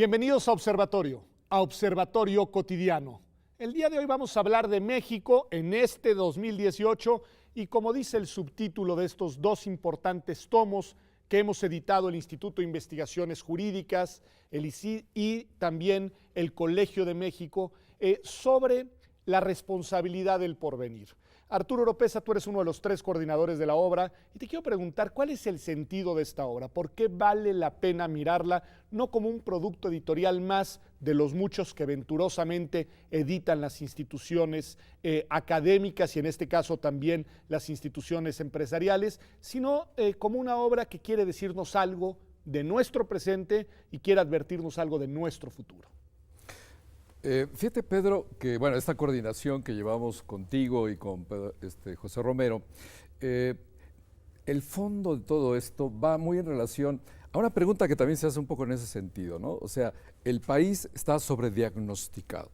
Bienvenidos a Observatorio Cotidiano. El día de hoy vamos a hablar de México en este 2018 y como dice el subtítulo de estos dos importantes tomos que hemos editado el Instituto de Investigaciones Jurídicas, el ICID y también el Colegio de México, sobre la responsabilidad del porvenir. Arturo Oropeza, tú eres uno de los tres coordinadores de la obra y te quiero preguntar cuál es el sentido de esta obra, por qué vale la pena mirarla no como un producto editorial más de los muchos que venturosamente editan las instituciones académicas y en este caso también las instituciones empresariales, sino como una obra que quiere decirnos algo de nuestro presente y quiere advertirnos algo de nuestro futuro. Fíjate, Pedro, que bueno, esta coordinación que llevamos contigo y con José Romero, el fondo de todo esto va muy en relación a una pregunta que también se hace un poco en ese sentido, ¿no? O sea, el país está sobrediagnosticado.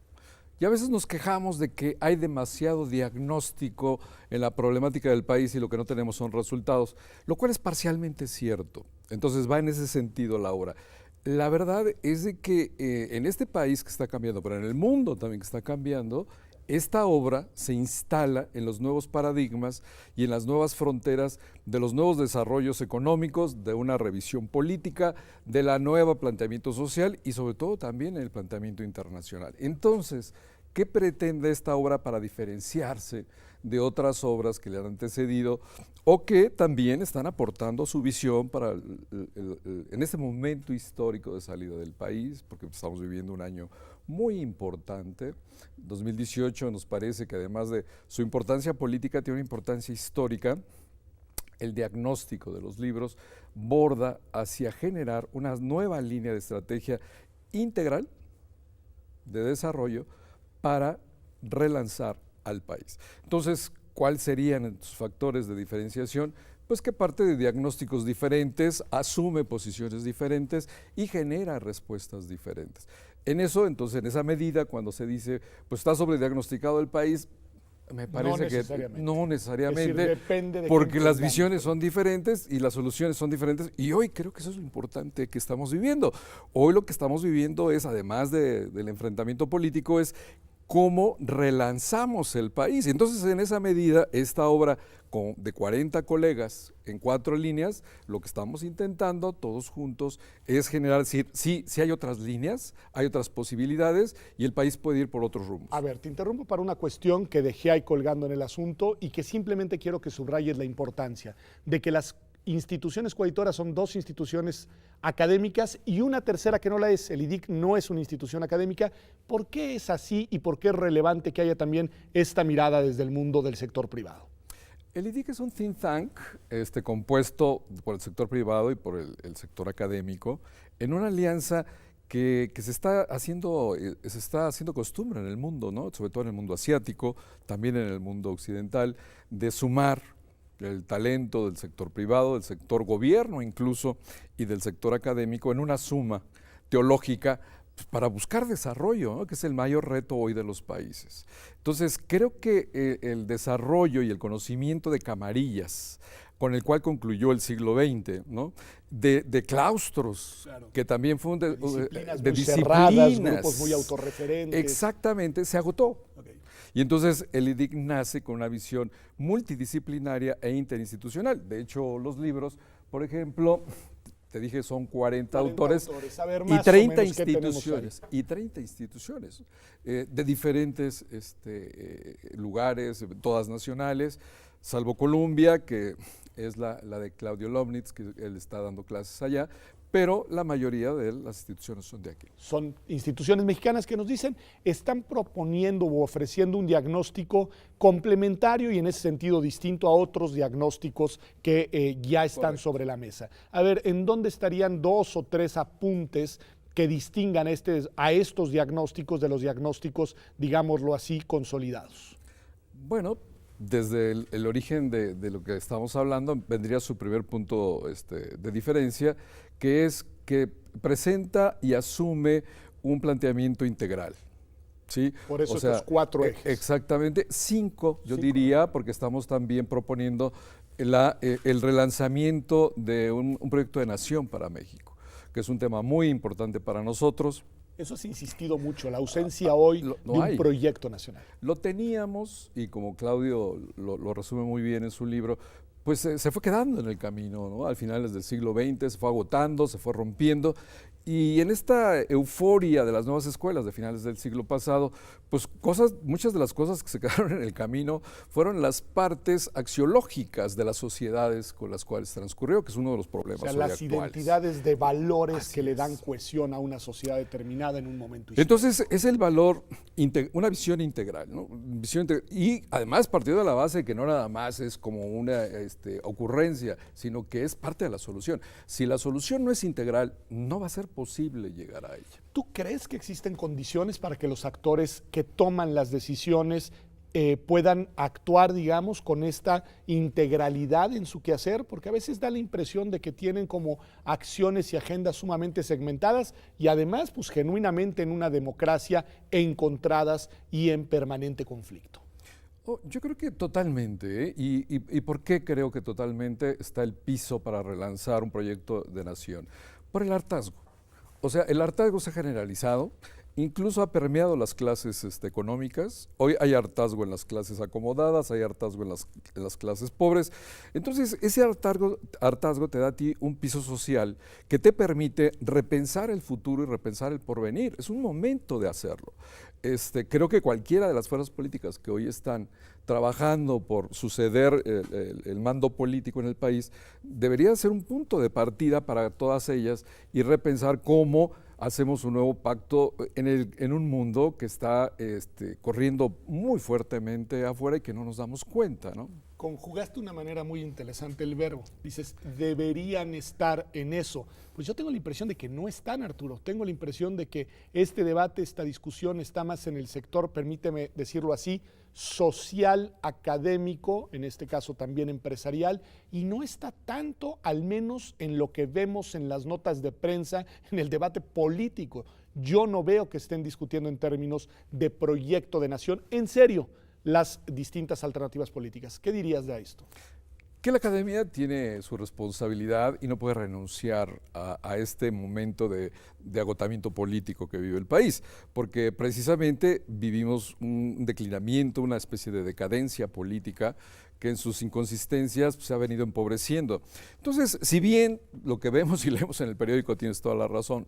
Y a veces nos quejamos de que hay demasiado diagnóstico en la problemática del país y lo que no tenemos son resultados, lo cual es parcialmente cierto. Entonces va en ese sentido la obra. La verdad es de que en este país que está cambiando, pero en el mundo también que está cambiando, esta obra se instala en los nuevos paradigmas y en las nuevas fronteras de los nuevos desarrollos económicos, de una revisión política, de la nueva planteamiento social y sobre todo también en el planteamiento internacional. Entonces, ¿qué pretende esta obra para diferenciarse de otras obras que le han antecedido o que también están aportando su visión para en este momento histórico de salida del país, porque estamos viviendo un año muy importante? 2018 nos parece que además de su importancia política tiene una importancia histórica. El diagnóstico de los libros borda hacia generar una nueva línea de estrategia integral de desarrollo para relanzar al país. Entonces, ¿cuáles serían sus factores de diferenciación? Pues que parte de diagnósticos diferentes, asume posiciones diferentes y genera respuestas diferentes. En eso, entonces, en esa medida, cuando se dice, pues está sobrediagnosticado el país, me parece que no necesariamente, es decir, depende de porque las visiones son diferentes y las soluciones son diferentes y hoy creo que eso es lo importante que estamos viviendo. Hoy lo que estamos viviendo es, además del enfrentamiento político, es cómo relanzamos el país. Entonces, en esa medida, esta obra de 40 colegas en 4 líneas, lo que estamos intentando todos juntos es generar, sí hay otras líneas, hay otras posibilidades y el país puede ir por otros rumbos. A ver, te interrumpo para una cuestión que dejé ahí colgando en el asunto y que simplemente quiero que subrayes la importancia de que las instituciones coeditoras son 2 instituciones académicas y una tercera que no la es. El IDIC no es una institución académica. ¿Por qué es así y por qué es relevante que haya también esta mirada desde el mundo del sector privado? El IDIC es un think tank compuesto por el sector privado y por el sector académico en una alianza que se está haciendo costumbre en el mundo, ¿no? Sobre todo en el mundo asiático, también en el mundo occidental, de sumar el talento del sector privado, del sector gobierno incluso, y del sector académico en una suma teológica para buscar desarrollo, ¿no? Que es el mayor reto hoy de los países. Entonces, creo que el desarrollo y el conocimiento de camarillas, con el cual concluyó el siglo XX, ¿no? de claustros, claro, que también fue de disciplinas cerradas, grupos muy autorreferentes. Exactamente, se agotó. Okay. Y entonces el IDIC nace con una visión multidisciplinaria e interinstitucional. De hecho, los libros, por ejemplo, te dije son 40 autores y 30 instituciones. Y 30 instituciones de diferentes lugares, todas nacionales, salvo Colombia, que es la de Claudio Lomnitz, que él está dando clases allá, pero la mayoría de las instituciones son de aquí. Son instituciones mexicanas que nos dicen, están proponiendo o ofreciendo un diagnóstico complementario y en ese sentido distinto a otros diagnósticos que ya están Correcto. Sobre la mesa. A ver, ¿en dónde estarían 2 o 3 apuntes que distingan a estos diagnósticos de los diagnósticos, digámoslo así, consolidados? Bueno, desde el origen de lo que estamos hablando, vendría su primer punto de diferencia, que es que presenta y asume un planteamiento integral. ¿Sí? Por eso estos 4 ejes. Exactamente, 5 yo diría, porque estamos también proponiendo el relanzamiento de un proyecto de nación para México, que es un tema muy importante para nosotros. Eso has insistido mucho, la ausencia hoy no de un hay. proyecto nacional. Lo teníamos, y como Claudio lo resume muy bien en su libro, pues se fue quedando en el camino, ¿no? Al finales del siglo XX se fue agotando, se fue rompiendo, y en esta euforia de las nuevas escuelas de finales del siglo pasado, pues muchas de las cosas que se quedaron en el camino fueron las partes axiológicas de las sociedades con las cuales transcurrió, que es uno de los problemas O sea, hoy las actuales. identidades de valores Así que le es. dan cohesión a una sociedad determinada en un momento histórico. Entonces es el valor, una visión integral, ¿no? Y además partiendo de la base de que no nada más es como una ocurrencia, sino que es parte de la solución. Si la solución no es integral, no va a ser posible llegar a ella. ¿Tú crees que existen condiciones para que los actores que toman las decisiones puedan actuar, digamos, con esta integralidad en su quehacer? Porque a veces da la impresión de que tienen como acciones y agendas sumamente segmentadas y además, pues genuinamente en una democracia encontradas y en permanente conflicto. Yo creo que totalmente, ¿eh? ¿Y por qué creo que totalmente está el piso para relanzar un proyecto de nación? Por el hartazgo. O sea, el hartazgo se ha generalizado, incluso ha permeado las clases económicas. Hoy hay hartazgo en las clases acomodadas, hay hartazgo en las clases pobres. Entonces, ese hartazgo te da a ti un piso social que te permite repensar el futuro y repensar el porvenir. Es un momento de hacerlo. Creo que cualquiera de las fuerzas políticas que hoy están trabajando por suceder el mando político en el país debería ser un punto de partida para todas ellas y repensar cómo hacemos un nuevo pacto en un mundo que está corriendo muy fuertemente afuera y que no nos damos cuenta, ¿no? Conjugaste de una manera muy interesante el verbo. Dices, deberían estar en eso. Pues yo tengo la impresión de que no están, Arturo. Tengo la impresión de que este debate, esta discusión está más en el sector, permíteme decirlo así, social, académico, en este caso también empresarial, y no está tanto, al menos en lo que vemos en las notas de prensa, en el debate político. Yo no veo que estén discutiendo en términos de proyecto de nación. En serio, las distintas alternativas políticas. ¿Qué dirías de esto? Que la academia tiene su responsabilidad y no puede renunciar a este momento de agotamiento político que vive el país, porque precisamente vivimos un declinamiento, una especie de decadencia política que en sus inconsistencias se ha venido empobreciendo. Entonces, si bien lo que vemos y leemos en el periódico, tienes toda la razón,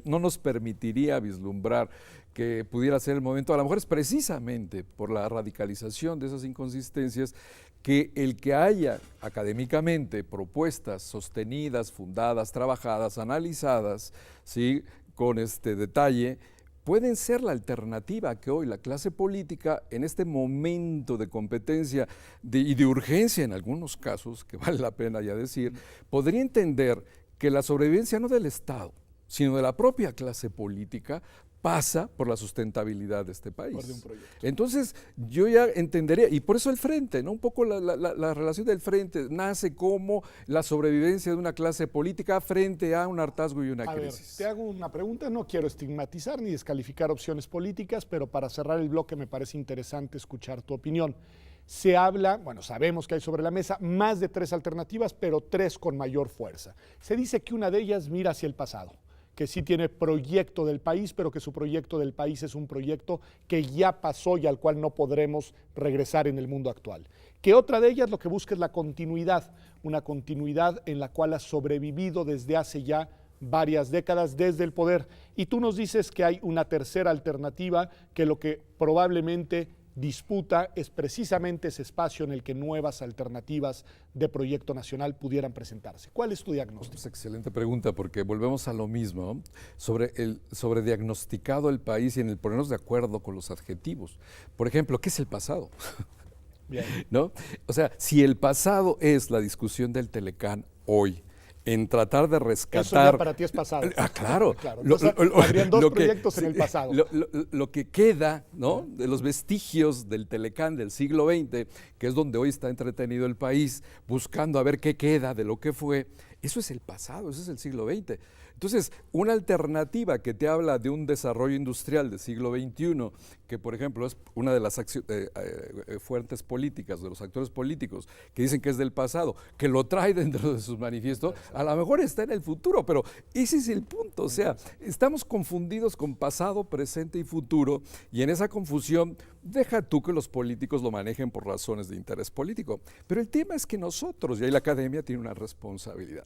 no nos permitiría vislumbrar que pudiera ser el momento, a lo mejor es precisamente por la radicalización de esas inconsistencias que el que haya académicamente propuestas sostenidas, fundadas, trabajadas, analizadas, ¿sí?, con detalle, pueden ser la alternativa que hoy la clase política, en este momento de competencia y de urgencia en algunos casos, que vale la pena ya decir, podría entender que la sobrevivencia no del Estado, sino de la propia clase política, pasa por la sustentabilidad de este país. Por de un proyecto. Entonces, yo ya entendería, y por eso el frente, ¿no? Un poco la relación del frente nace como la sobrevivencia de una clase política frente a un hartazgo y una crisis. Te hago una pregunta, no quiero estigmatizar ni descalificar opciones políticas, pero para cerrar el bloque me parece interesante escuchar tu opinión. Se habla, bueno, sabemos que hay sobre la mesa más de 3 alternativas, pero 3 con mayor fuerza. Se dice que una de ellas mira hacia el pasado, que sí tiene proyecto del país, pero que su proyecto del país es un proyecto que ya pasó y al cual no podremos regresar en el mundo actual. Que otra de ellas lo que busca es la continuidad, una continuidad en la cual ha sobrevivido desde hace ya varias décadas desde el poder. Y tú nos dices que hay una tercera alternativa que lo que probablemente disputa es precisamente ese espacio en el que nuevas alternativas de proyecto nacional pudieran presentarse. ¿Cuál es tu diagnóstico? Es excelente pregunta porque volvemos a lo mismo, ¿no? sobre diagnosticado el país y en el ponernos de acuerdo con los adjetivos. Por ejemplo, ¿qué es el pasado? Bien. ¿No? O sea, si el pasado es la discusión del Telecán hoy, en tratar de rescatar... Eso ya para ti es pasado. Claro. Claro. Entonces, habrían dos proyectos en el pasado. Lo que queda, ¿no?, de los vestigios del Telecán del siglo XX, que es donde hoy está entretenido el país, buscando a ver qué queda de lo que fue, eso es el pasado, eso es el siglo XX. Entonces, una alternativa que te habla de un desarrollo industrial del siglo XXI, que por ejemplo es una de las fuentes políticas, de los actores políticos, que dicen que es del pasado, que lo trae dentro de sus manifiestos, a lo mejor está en el futuro, pero ese es el punto. O sea, estamos confundidos con pasado, presente y futuro, y en esa confusión deja tú que los políticos lo manejen por razones de interés político. Pero el tema es que nosotros, y ahí la academia tiene una responsabilidad,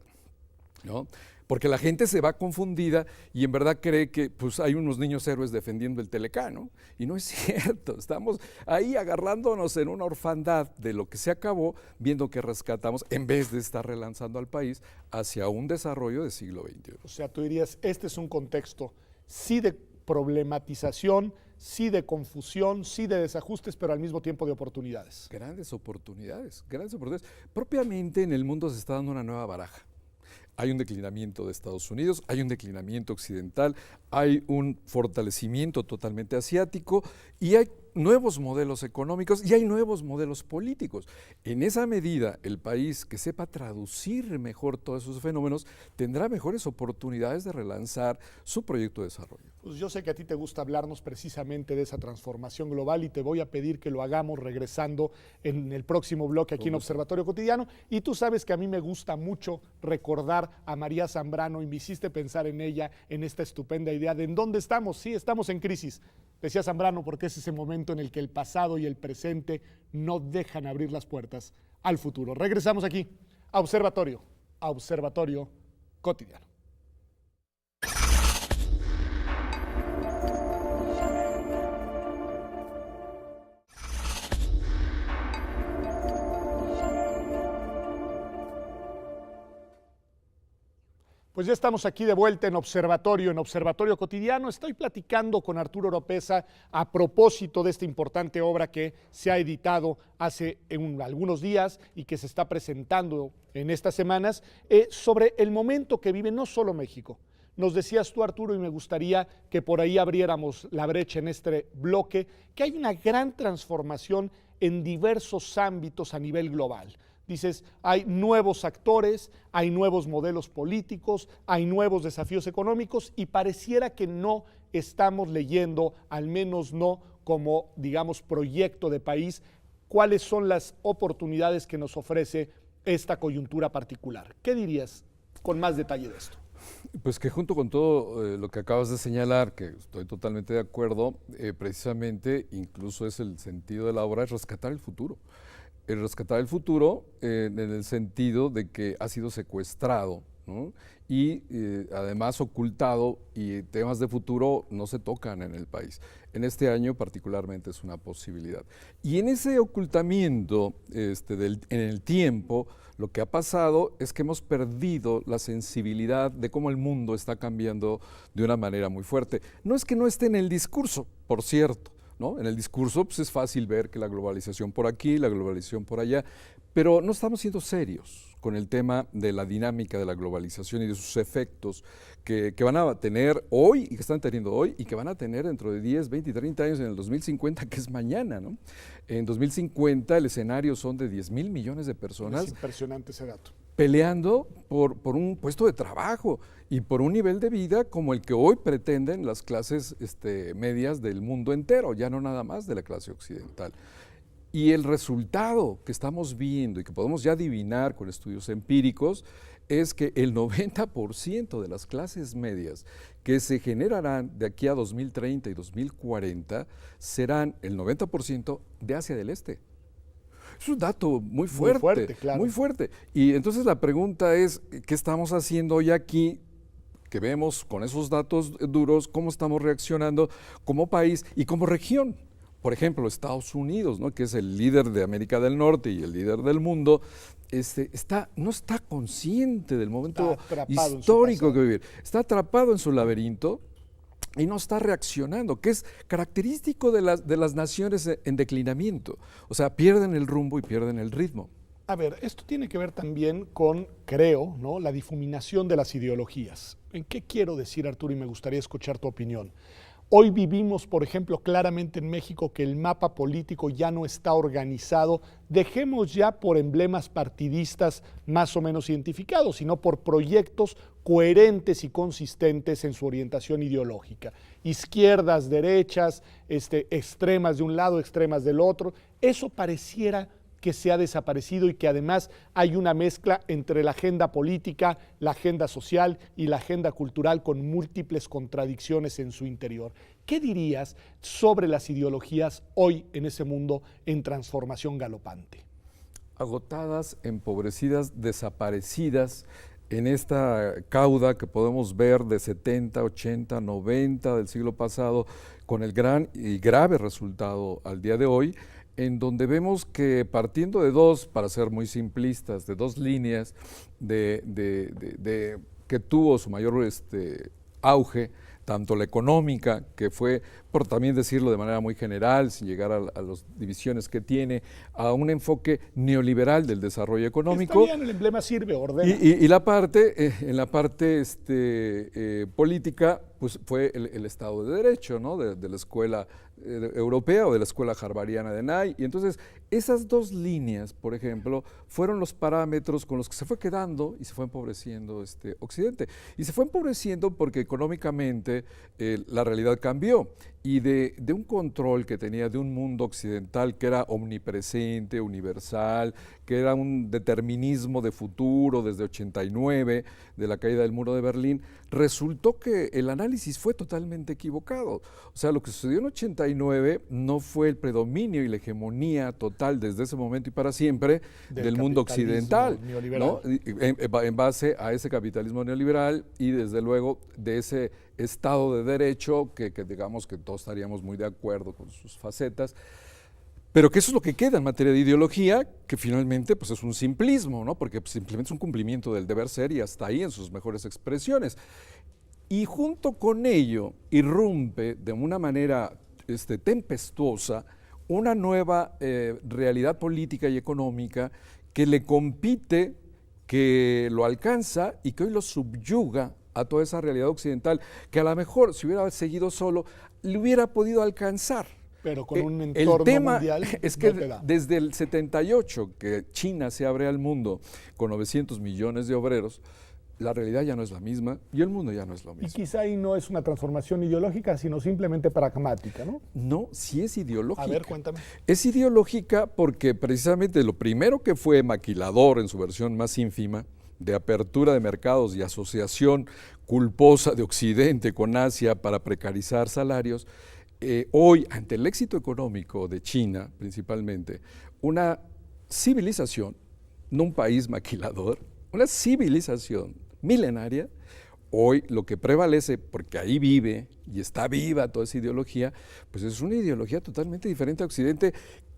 ¿no? Porque la gente se va confundida y en verdad cree que pues, hay unos niños héroes defendiendo el Telecán, ¿no? Y no es cierto, estamos ahí agarrándonos en una orfandad de lo que se acabó, viendo que rescatamos, en vez de estar relanzando al país hacia un desarrollo del siglo XXI. O sea, tú dirías, este es un contexto sí de problematización, sí de confusión, sí de desajustes, pero al mismo tiempo de oportunidades. Grandes oportunidades, grandes oportunidades. Propiamente en el mundo se está dando una nueva baraja. Hay un declinamiento de Estados Unidos, hay un declinamiento occidental, hay un fortalecimiento totalmente asiático y hay nuevos modelos económicos y hay nuevos modelos políticos. En esa medida, el país que sepa traducir mejor todos esos fenómenos tendrá mejores oportunidades de relanzar su proyecto de desarrollo. Pues yo sé que a ti te gusta hablarnos precisamente de esa transformación global y te voy a pedir que lo hagamos regresando en el próximo bloque aquí en Observatorio Cotidiano. Y tú sabes que a mí me gusta mucho recordar a María Zambrano y me hiciste pensar en ella, en esta estupenda idea de en dónde estamos. Sí, estamos en crisis. Decía Zambrano porque es ese momento en el que el pasado y el presente no dejan abrir las puertas al futuro. Regresamos aquí a Observatorio Cotidiano. Pues ya estamos aquí de vuelta en Observatorio Cotidiano. Estoy platicando con Arturo Oropeza a propósito de esta importante obra que se ha editado hace algunos días y que se está presentando en estas semanas sobre el momento que vive no solo México. Nos decías tú, Arturo, y me gustaría que por ahí abriéramos la brecha en este bloque, que hay una gran transformación en diversos ámbitos a nivel global. Dices, hay nuevos actores, hay nuevos modelos políticos, hay nuevos desafíos económicos y pareciera que no estamos leyendo, al menos no como, digamos, proyecto de país, cuáles son las oportunidades que nos ofrece esta coyuntura particular. ¿Qué dirías con más detalle de esto? Pues que junto con todo lo que acabas de señalar, que estoy totalmente de acuerdo, precisamente incluso es el sentido de la obra, es rescatar el futuro. El rescatar el futuro en el sentido de que ha sido secuestrado, ¿no? Y además ocultado, y temas de futuro no se tocan en el país. En este año particularmente es una posibilidad. Y en ese ocultamiento en el tiempo, lo que ha pasado es que hemos perdido la sensibilidad de cómo el mundo está cambiando de una manera muy fuerte. No es que no esté en el discurso, por cierto, ¿no? En el discurso pues, es fácil ver que la globalización por aquí, la globalización por allá, pero no estamos siendo serios con el tema de la dinámica de la globalización y de sus efectos que van a tener hoy y que están teniendo hoy y que van a tener dentro de 10, 20 y 30 años en el 2050, que es mañana, ¿no? En 2050 el escenario son de 10,000 millones de personas. Es impresionante ese dato. Peleando por un puesto de trabajo y por un nivel de vida como el que hoy pretenden las clases medias del mundo entero, ya no nada más de la clase occidental. Y el resultado que estamos viendo y que podemos ya adivinar con estudios empíricos es que el 90% de las clases medias que se generarán de aquí a 2030 y 2040 serán el 90% de Asia del Este. Es un dato muy fuerte, claro. Muy fuerte. Y entonces la pregunta es, ¿qué estamos haciendo hoy aquí? Que vemos con esos datos duros, cómo estamos reaccionando como país y como región. Por ejemplo, Estados Unidos, ¿no? Que es el líder de América del Norte y el líder del mundo, no está consciente del momento histórico que vive. Está atrapado en su laberinto y no está reaccionando, que es característico de las naciones en declinamiento. O sea, pierden el rumbo y pierden el ritmo. A ver, esto tiene que ver también con, creo, ¿no?, la difuminación de las ideologías. ¿En qué quiero decir, Arturo? Y me gustaría escuchar tu opinión. Hoy vivimos, por ejemplo, claramente en México que el mapa político ya no está organizado. Dejemos ya por emblemas partidistas más o menos identificados, sino por proyectos coherentes y consistentes en su orientación ideológica. Izquierdas, derechas, extremas de un lado, extremas del otro. Eso pareciera que se ha desaparecido y que además hay una mezcla entre la agenda política, la agenda social y la agenda cultural con múltiples contradicciones en su interior. ¿Qué dirías sobre las ideologías hoy en ese mundo en transformación galopante? Agotadas, empobrecidas, desaparecidas en esta cauda que podemos ver de 70, 80, 90 del siglo pasado, con el gran y grave resultado al día de hoy, en donde vemos que partiendo de dos, para ser muy simplistas, de dos líneas que tuvo su mayor auge, tanto la económica, que fue, por también decirlo de manera muy general, sin llegar a las divisiones que tiene, a un enfoque neoliberal del desarrollo económico. Está bien, el emblema sirve, ordena. Y la parte, en la parte política, pues fue el Estado de Derecho, ¿no? De la escuela europea o de la escuela harvariana de Nye. Y entonces, esas dos líneas, por ejemplo, fueron los parámetros con los que se fue quedando y se fue empobreciendo Occidente. Y se fue empobreciendo porque económicamente la realidad cambió. Y de un control que tenía de un mundo occidental que era omnipresente, universal, que era un determinismo de futuro desde 89, de la caída del muro de Berlín, resultó que el análisis fue totalmente equivocado. O sea, lo que sucedió en 89 no fue el predominio y la hegemonía total desde ese momento y para siempre del mundo occidental, ¿no? En base a ese capitalismo neoliberal y desde luego de ese Estado de Derecho que digamos que todos estaríamos muy de acuerdo con sus facetas, pero que eso es lo que queda en materia de ideología, que finalmente pues es un simplismo, ¿no? Porque pues, simplemente es un cumplimiento del deber ser y hasta ahí en sus mejores expresiones. Y junto con ello irrumpe de una manera tempestuosa una nueva realidad política y económica que le compite, que lo alcanza y que hoy lo subyuga a toda esa realidad occidental, que a lo mejor si hubiera seguido solo, le hubiera podido alcanzar. Pero con un entorno el tema mundial es que no desde el 78, que China se abre al mundo con 900 millones de obreros, la realidad ya no es la misma y el mundo ya no es lo mismo. Y quizá ahí no es una transformación ideológica, sino simplemente pragmática, ¿no? No, sí es ideológica. A ver, cuéntame. Es ideológica porque precisamente lo primero que fue maquilador en su versión más ínfima, de apertura de mercados y asociación culposa de Occidente con Asia para precarizar salarios, hoy, ante el éxito económico de China principalmente, una civilización, no un país maquilador, una civilización milenaria, hoy lo que prevalece, porque ahí vive y está viva toda esa ideología, pues es una ideología totalmente diferente a Occidente,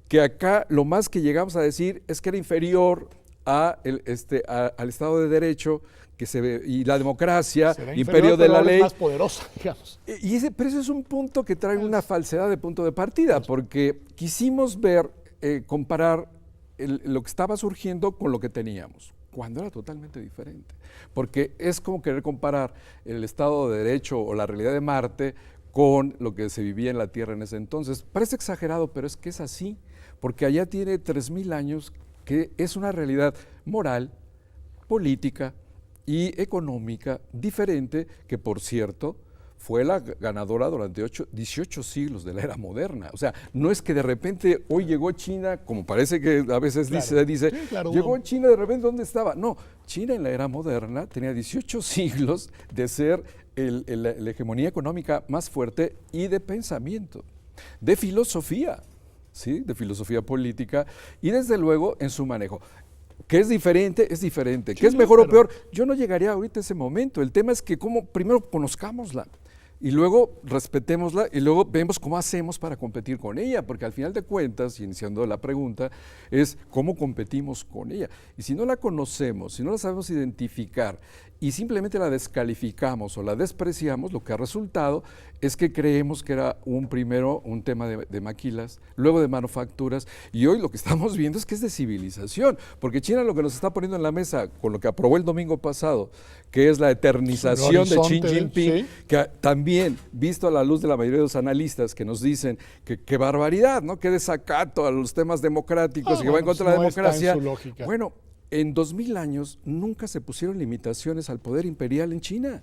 que acá lo más que llegamos a decir es que era inferior al Estado de Derecho y la democracia, imperio de la ley. Es más poderosa, digamos. Pero ese es un punto que trae una falsedad de punto de partida, porque quisimos ver, comparar lo que estaba surgiendo con lo que teníamos, cuando era totalmente diferente. Porque es como querer comparar el Estado de Derecho o la realidad de Marte con lo que se vivía en la Tierra en ese entonces. Parece exagerado, pero es que es así, porque allá tiene 3000 años que es una realidad moral, política y económica diferente, que por cierto fue la ganadora durante 18 siglos de la era moderna. O sea, no es que de repente hoy llegó China, como parece que a veces se dice, sí, claro, llegó China de repente, ¿dónde estaba? No, China en la era moderna tenía 18 siglos de ser la hegemonía económica más fuerte y de pensamiento, de filosofía. ¿Sí? De filosofía política y desde luego en su manejo. ¿Qué es diferente? Es diferente. ¿Qué es mejor o peor? Yo no llegaría ahorita a ese momento. El tema es que primero conozcámosla y luego respetémosla y luego vemos cómo hacemos para competir con ella, porque al final de cuentas, iniciando la pregunta, es cómo competimos con ella. Y si no la conocemos, si no la sabemos identificar y simplemente la descalificamos o la despreciamos, lo que ha resultado es que creemos que era primero un tema de maquilas, luego de manufacturas, y hoy lo que estamos viendo es que es de civilización, porque China lo que nos está poniendo en la mesa con lo que aprobó el domingo pasado, que es la eternización de Xi Jinping, sí, que también también, visto a la luz de la mayoría de los analistas que nos dicen que qué barbaridad, ¿no? Qué desacato a los temas democráticos y que va en contra de la democracia. Bueno, en 2000 años nunca se pusieron limitaciones al poder imperial en China.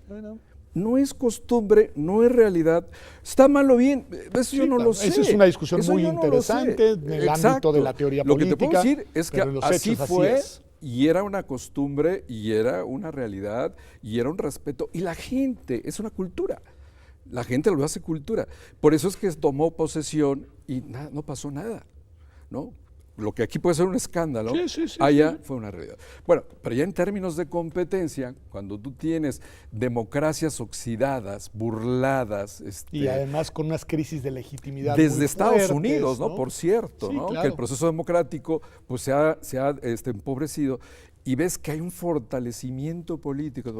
No es costumbre, no es realidad. ¿Está mal o bien? Eso yo no lo sé. Esa es una discusión muy interesante en el ámbito de la teoría política. Lo que te puedo decir es que así fue, y era una costumbre, y era una realidad, y era un respeto. Y la gente, es una cultura. La gente lo hace cultura. Por eso es que tomó posesión y no pasó nada, ¿no? Lo que aquí puede ser un escándalo, allá fue una realidad. Bueno, pero ya en términos de competencia, cuando tú tienes democracias oxidadas, burladas... y además con unas crisis de legitimidad desde muy Estados fuertes, Unidos, ¿no? Por cierto, ¿no? Claro. Que el proceso democrático pues, se ha empobrecido, y ves que hay un fortalecimiento político.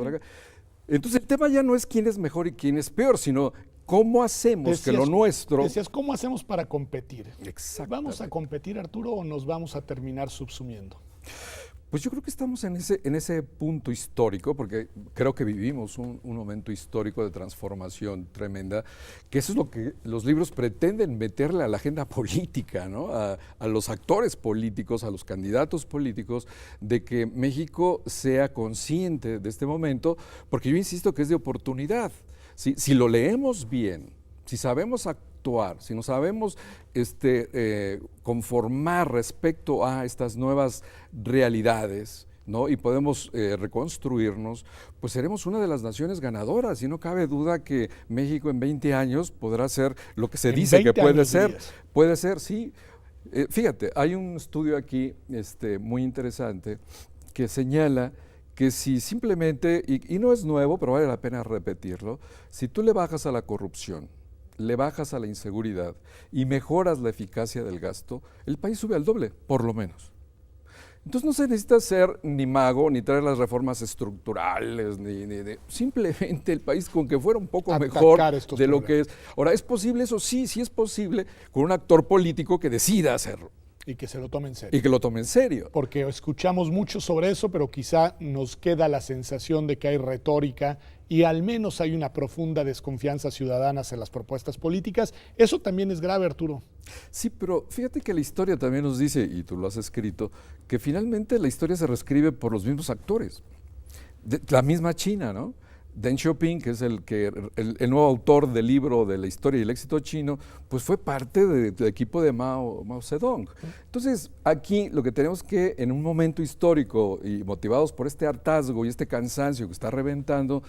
Entonces el tema ya no es quién es mejor y quién es peor, sino... ¿Cómo hacemos que lo nuestro? Decías, ¿cómo hacemos para competir? Exactamente. ¿Vamos a competir, Arturo, o nos vamos a terminar subsumiendo? Pues yo creo que estamos en ese punto histórico, porque creo que vivimos un momento histórico de transformación tremenda, que eso es lo que los libros pretenden meterle a la agenda política, ¿no? A los actores políticos, a los candidatos políticos, de que México sea consciente de este momento, porque yo insisto que es de oportunidad. Si lo leemos bien, si sabemos actuar, si nos sabemos conformar respecto a estas nuevas realidades, ¿no? Y podemos reconstruirnos, pues seremos una de las naciones ganadoras, y no cabe duda que México en 20 años podrá ser lo que se dice que puede ser. Puede ser, sí. Fíjate, hay un estudio aquí muy interesante que señala que si simplemente, y no es nuevo, pero vale la pena repetirlo, si tú le bajas a la corrupción, le bajas a la inseguridad y mejoras la eficacia del gasto, el país sube al doble, por lo menos. Entonces no se necesita ser ni mago, ni traer las reformas estructurales, simplemente el país con que fuera un poco mejor de lo que es. Ahora, ¿es posible eso? Sí, sí es posible, con un actor político que decida hacerlo. Y que se lo tome en serio. Y que lo tome en serio. Porque escuchamos mucho sobre eso, pero quizá nos queda la sensación de que hay retórica y al menos hay una profunda desconfianza ciudadana en las propuestas políticas. Eso también es grave, Arturo. Sí, pero fíjate que la historia también nos dice, y tú lo has escrito, que finalmente la historia se reescribe por los mismos actores. La misma China, ¿no? Deng Xiaoping, que es el nuevo autor del libro de la historia y el éxito chino, pues fue parte del equipo de Mao Zedong. Entonces, aquí lo que tenemos que, en un momento histórico y motivados por este hartazgo y este cansancio que está reventando,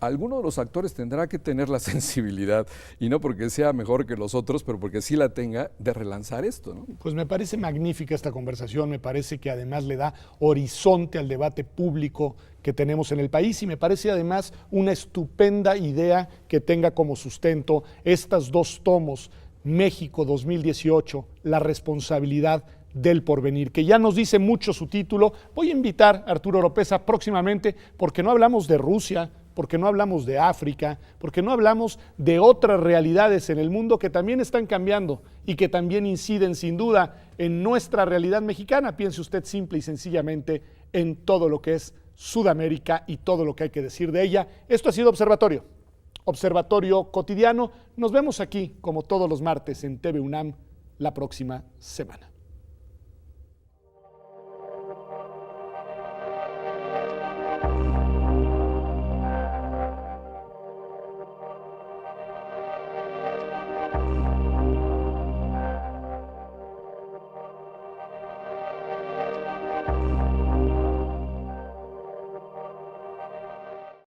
alguno de los actores tendrá que tener la sensibilidad, y no porque sea mejor que los otros, pero porque sí la tenga, de relanzar esto, ¿no? Pues me parece magnífica esta conversación, me parece que además le da horizonte al debate público que tenemos en el país, y me parece además una estupenda idea que tenga como sustento estos dos tomos, México 2018, la responsabilidad del porvenir, que ya nos dice mucho su título. Voy a invitar a Arturo Oropeza próximamente, porque no hablamos de Rusia, porque no hablamos de África, porque no hablamos de otras realidades en el mundo que también están cambiando y que también inciden sin duda en nuestra realidad mexicana. Piense usted simple y sencillamente en todo lo que es Sudamérica y todo lo que hay que decir de ella. Esto ha sido Observatorio, Observatorio Cotidiano. Nos vemos aquí como todos los martes en TV UNAM la próxima semana.